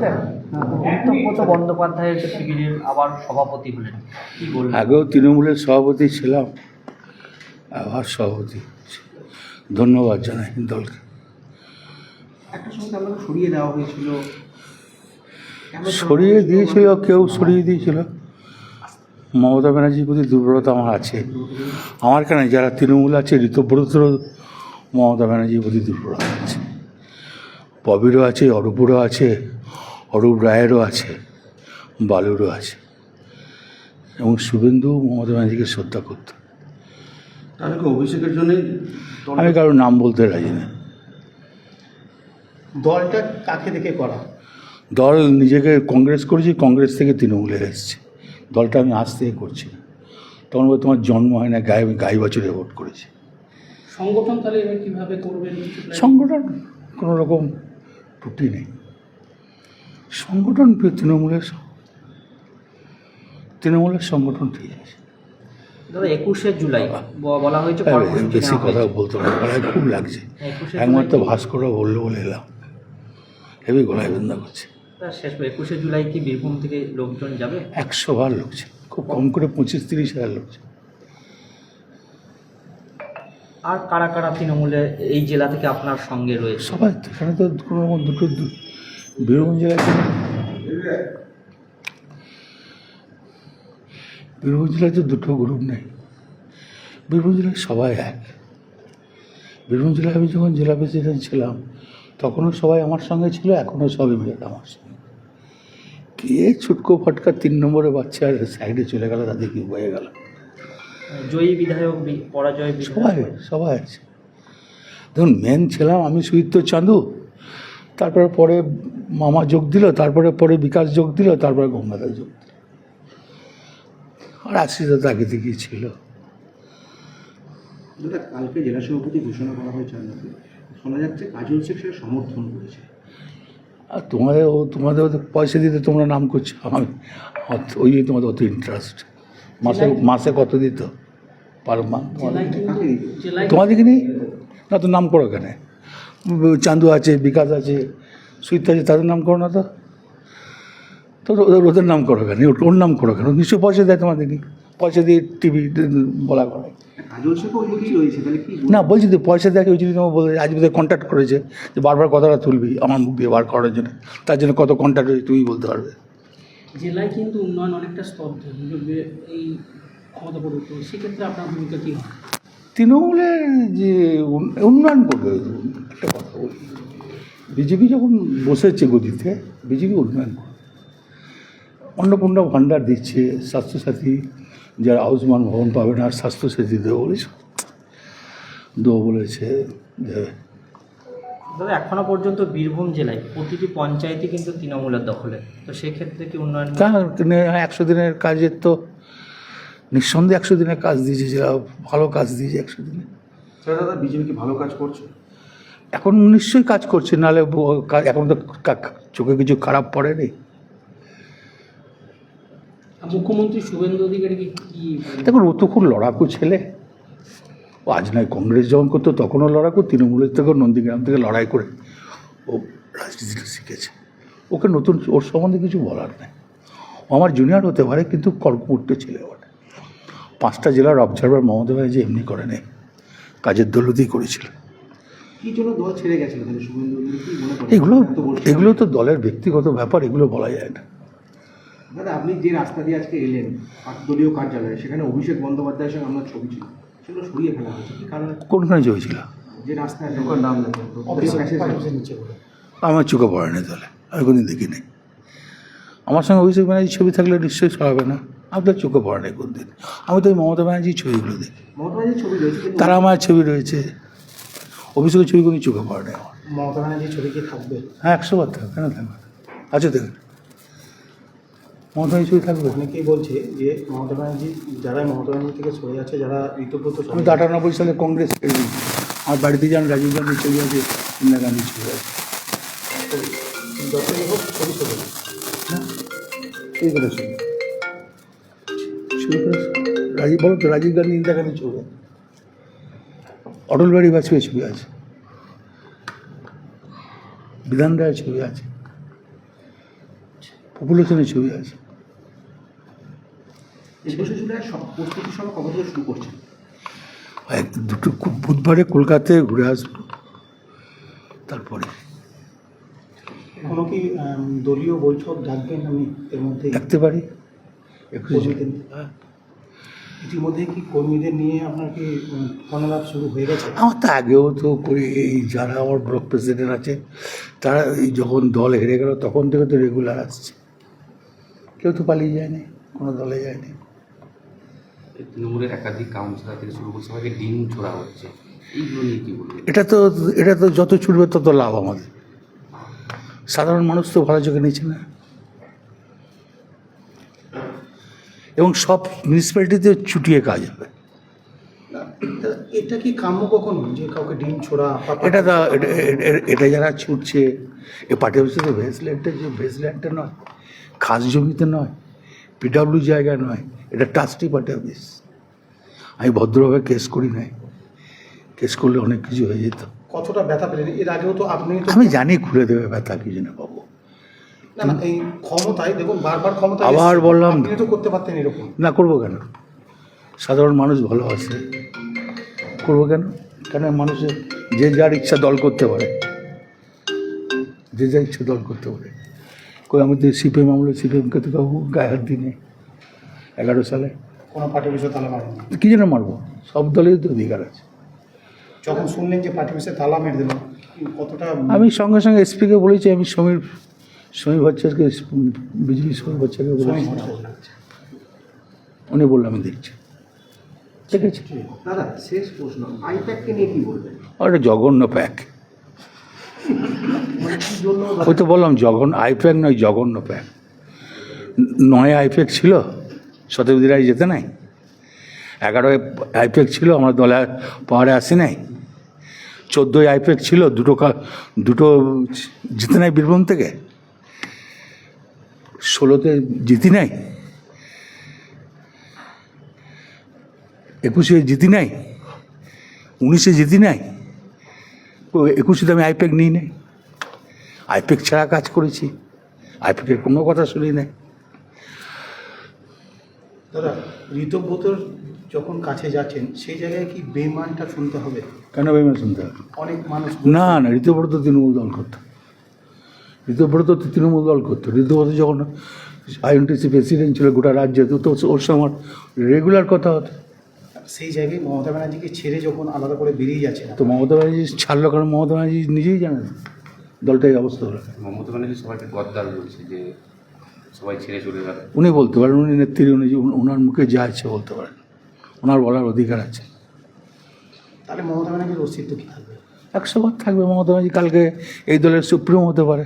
উত্তমব্রত বন্দ্যোপাধ্যায়ের শিবিরের আবার সভাপতি হলেন, কি বলবেন? আগেও তৃণমূলের সভাপতি ছিলাম, আবার সভাপতি। ধন্যবাদ জানাই দলকে। একটা সময় আপনাকে সরিয়ে দেওয়া হয়েছিল, সরিয়ে দিয়েছিল, কেউ সরিয়ে দিয়েছিল। মমতা ব্যানার্জির প্রতি দুর্বলতা আমার আছে, আমার কেন, যারা তৃণমূল আছে, ঋতব্রতরও মমতা ব্যানার্জির প্রতি দুর্বলতা আছে, ববিরও আছে, অরূপরও আছে, অরূপ রায়েরও আছে, বালুরও আছে, এবং শুভেন্দু মমতা ব্যানার্জিকে শ্রদ্ধা করত। তাহলে কি অভিষেকের জন্য আমি কারোর নাম বলতে রাজি না। দলটা কাকে দেখে করা? দল নিজেকে কংগ্রেস করেছি, কংগ্রেস থেকে তৃণমূলে এসেছে। দলটা আমি আজ থেকে করছি না। তখন বলে তোমার জন্ম হয় না, গাই বছরে ভোট করেছি। সংগঠন তাহলে এবার কীভাবে করবেন? সংগঠন কোনো রকম ত্রুটি নেই। সংগঠন তৃণমূলের সংগঠন ঠিক আছে। দাদা 21শে জুলাই বলা হয়েছে, বেশি কথা বলতে পারে, গলায় খুব লাগছে। একমাত্র ভাস্কররা বললো বলে এলাম, হেবি গলায় বেদনা করছে। শেষ 21শে জুলাই কি বীরভূম থেকে লোকজন যাবে? 100 বার লোকছে, খুব কম করে 25-30 হাজার লোকছে। আর কারা কারা তৃণমূলে এই জেলা থেকে আপনার সঙ্গে রয়েছে? সবাই তো, এখানে তো কোনো রকম বীরভূম জেলায় তো দুটো গ্রুপ নেই। বীরভূম জেলায় সবাই এক। বীরভূম জেলায় আমি যখন জেলা প্রেসিডেন্ট ছিলাম তখনও সবাই আমার সঙ্গে ছিল, এখনও সবাই মিলে আমার সঙ্গে। কে ছুটকো ফটকা 3 নম্বরে বাচ্চা আর সাইডে চলে গেল, তাদের কি বয়ে গেল? জয়ী বিধায়ক, পরাজয় সবাই আছে। দেখুন, মেন ছিলাম আমি সুদীপ্ত চাঁদু, তারপরে পরে মামা যোগ দিল, তারপরে বিকাশ যোগ দিল, তারপরে গঙ্গাধর যোগ দিল, আর আশিস আগে থেকেই ছিল। কালকে জেলা সভাপতি ঘোষণা করা হয়েছে, শোনা যাচ্ছে কাজল শেখ সেটা সমর্থন করেছে। আর তোমাদের পয়সা দিতে তোমরা নাম করছো, ওই তোমাদের অত ইন্টারেস্ট। মাসে কত দিত পার মান্থ তোমাদেরকে নেই না? তো নাম করো কেন? চান্দু আছে, বিকাশ আছে, সুইত আছে, তাদের নাম করো না? তো ওদের নাম করো কেন? ওর নাম করো কেন? নিশ্চয় পয়সা দেয় তোমাদেরকে, পয়সা দিয়ে টিভি বলা করায় না। বলছি তো পয়সা দেখে, ওই জন্য তোমাকে বলে আজ বোধহয় কন্ট্যাক্ট করেছে যে বারবার কথাটা তুলবি আমার মুখ দিয়ে বার করার জন্য, তার জন্য কত কন্ট্যাক্ট হয়েছে তুমি বলতে পারবে। জেলায় কিন্তু উন্নয়ন অনেকটা স্তব্ধ এই ক্ষমতা পরিবর্তন, সেক্ষেত্রে আপনার ভূমিকা কী হয়? তৃণমূলের যে উন্নয়ন করবে, একটা কথা বলি, বিজেপি যখন বসেছে গদিতে, বিজেপি উন্নয়ন করবে। অন্নপূর্ণা ভাণ্ডার দিচ্ছে, স্বাস্থ্যসাথী যারা আয়ুষ্মান ভবন পাবে না, স্বাস্থ্যসাথী দেবো বলেছে দেবে। দাদা এখনো পর্যন্ত বীরভূম জেলায় প্রতিটি পঞ্চায়েতই কিন্তু তৃণমূলের দখলে, তো সেক্ষেত্রে কি উন্নয়ন? 100 দিনের কাজের তো নিঃসন্দেহে 100 দিনের কাজ দিয়েছে, যারা ভালো কাজ দিয়েছে 100 দিনে। দাদা বিজেপি কি ভালো কাজ করছে? এখন নিশ্চয়ই কাজ করছে, নাহলে এখন তো চোখে কিছু খারাপ পড়েনি। মুখ্যমন্ত্রী শুভেন্দু অধিকারী কি দেখুন, ও তো খুব লড়াকু ছেলে। ও আজ নয়, কংগ্রেস যখন করতো তখনও লড়াকু, তৃণমূলের থেকেও নন্দীগ্রাম থেকে লড়াই করে ও রাজনীতিটা শিখেছে। ওকে নতুন ওর সম্বন্ধে কিছু বলার নেই। ও আমার জুনিয়র হতে পারে, কিন্তু কর্কমূর্ত ছেলে বটে। 5টা জেলার অবজারভার মমতা ব্যানার্জি এমনি করে নেই, কাজের দৌলতেই করেছিল। কি জন্য দল ছেড়ে গেছিল শুভেন্দু? এগুলো তো দলের ব্যক্তিগত ব্যাপার, এগুলো বলা যায় না। দাদা আপনি যে রাস্তা দিয়ে আজকে এলেন দলীয় কার্যালয়ে, সেখানে অভিষেক বন্দ্যোপাধ্যায়ের সঙ্গে আপনার ছবি ছিল, সেগুলো সরিয়ে ফেলা হয়েছে কি কারণে? কোনখানে ছবি ছিল? যে রাস্তায় নাম আমার চোখে পড়েনি দলে, আমি কোনদিন দেখিনি। আমার সঙ্গে অভিষেক ব্যানার্জির ছবি থাকলে নিশ্চয়ই সরাবে না, আপনার চোখে পড়ে নাই কোনদিন। আমি তো ওই মমতা ব্যানার্জির ছবিগুলো দেখি, মমতা ব্যানার্জির ছবি রয়েছে, তারা আমার ছবি রয়েছে, অভিষেকের ছবি কোনো চোখে পড়ে নাই আমার। মমতা ব্যানার্জির ছবি কি থাকবে? হ্যাঁ, 100 বার থাকবে, কেন থাকবে? আচ্ছা দেখুন, মমতা ব্যানার্জির ছবি থাকবে। অনেকেই বলছে যে মমতা ব্যানার্জি, যারা মমতা ব্যানার্জি থেকে সরে যাচ্ছে, যারা ঋতব্রত, আমি তো 98 সালে কংগ্রেস ছেড়ে দিয়েছি। আমার বাড়িতে যান, রাজীব গান্ধীর ছবি আছে, ইন্দিরা গান্ধীর ছবি আছে। যতই হোক ছবি সরে যাচ্ছে। এই করে ছবি শুরু করে রাজীব, বলো তো, রাজীব গান্ধী, ইন্দিরা গান্ধীর ছবি আছে, অটল বিহারী বাজপেয়ীর ছবি আছে, বিধান রায়ের ছবি আছে। পপুলেশনের ছবি আছে। 21শে জুলাই সব প্রস্তুতি সভা কবে থেকে শুরু করছেন? দুটো বুধবারে কলকাতায় ঘুরে আসবো, তারপরে কোনো কি দলীয় বৈঠক ডাকবেন আমি এর মধ্যে? দেখতে পারি 21শে। ইতিমধ্যে কি কর্মীদের নিয়ে আপনার কি ফোনালাপ শুরু হয়ে গেছে? আমার তো আগেও তো করি, এই যারা আমার ব্লক প্রেসিডেন্ট আছে তারা এই যখন দল হেরে গেল তখন থেকে তো রেগুলার আসছে, কেউ তো পালিয়ে যায়নি, কোনো দলে যায়নি। তৃণমূলের একাধিক কাউন্সিলর থেকে শুরু করে সবাইকে ডিম ছোড়া হচ্ছে, এইগুলো নিয়ে কি বলবেন? এটা তো যত ছুটবে তত লাভ আমাদের। সাধারণ মানুষ তো ভালো চোখে নিচ্ছে না, এবং সব মিউনিসিপ্যালিটিতে ছুটিয়ে কাজ হবে। এটা কি কাম্য কখনো যে কাউকে ডিম ছোড়া এটা যারা ছুটছে, এ পার্টি অফিসে তো ভেসল্যান্ডটা নয়, খাস জমিতে নয়, পিডাব্লিউ জায়গা নয়, এটা ট্রাস্টি পার্টি অফিস। আমি ভদ্রভাবে কেস করি নাই, কেস করলে অনেক কিছু হয়ে যেত। কতটা ব্যথা পেলেন? এর আগেও তো আপনি আমি জানি খুলে দেবে ব্যথা কিছু না পাবো। না এই ক্ষমতায় দেখুন বারবার ক্ষমতা আবার বললাম আপনি তো করতে পারতেন এরকম। না, করবো কেন? সাধারণ মানুষ ভালোবাসে, করবো কেন? কেন মানুষের যে যার ইচ্ছা দল করতে পারে, যে যার ইচ্ছা দল করতে পারে। কই আমি তো সিপিএম আমলে সিপিএমকে তো কাউ গায়ে হাত দিই নি 11 সালে। কোনো পার্টি অফিসে তালা মারেনি? কী জন্য মারবো? সব দলেরই তো অধিকার আছে। যখন শুনলেন যে পার্টি অফিসে তালা মেরে দিল কতটা? আমি সঙ্গে সঙ্গে এসপিকে বলেছি, আমি সমীর ভট্টাচার্যকে, বিজলি সমীর ভট্টাচার্যকে বলেছি, উনি বললাম আমি দেখছি, ঠিক আছে। দাদা শেষ প্রশ্ন, আইপ্যাককে নিয়ে কি বলবেন? ওটা জঘন্য প্যাক, মানে কি জন্য? ওই তো বললাম আইপ্যাক নয়, জঘন্য প্যাক। 9 আইপ্যাক ছিল, শতাব্দীরাই যেতে নাই। 11 আইপ্যাক ছিল, আমরা দলে পাওয়ারে আসি নাই। 14 আইপ্যাক ছিল, দুটো জিতে নাই বীরভূম থেকে। 16তে জিতি নাই, 21শে জিতি নাই, 19শে জিতি নাই, 21শে আমি আইপ্যাক নিই নাই। আইপ্যাক ছাড়া কাজ করেছি, আইপ্যাকের কোনো কথা শুনি নাই। দাদা ঋতব্রতর যখন কাছে যাচ্ছেন সেই জায়গায় কি বেমানটা শুনতে হবে? কেন বেমান শুনতে হবে? অনেক মানুষ না, ঋতুব্রত তৃণমূল দল করতো। ঋতুব্রত যখন আইএনটিসি প্রেসিডেন্ট ছিল গোটা রাজ্যে, তো ওর সঙ্গে আমার রেগুলার কথা হতো। সেই জায়গায় মমতা ব্যানার্জিকে ছেড়ে যখন আলাদা করে বেরিয়ে যাচ্ছে না তো মমতা ব্যানার্জি ছাড়লো, কারণ মমতা ব্যানার্জি নিজেই জানেন দলটা এই অবস্থা হলো। মমতা ব্যানার্জি সবাইকে গদ্দার বলছে, যে সবাই ছেড়ে চলে গেল। উনি বলতে পারেন, উনি নেত্রী, উনি ওনার মুখে যা ইচ্ছে বলতে পারেন, ওনার বলার অধিকার আছে। তাহলে মমতা ব্যানার্জির অস্তিত্ব কী থাকবে? 100 বার থাকবে। মমতা ব্যানার্জি কালকে এই দলের সুপ্রিম হতে পারে।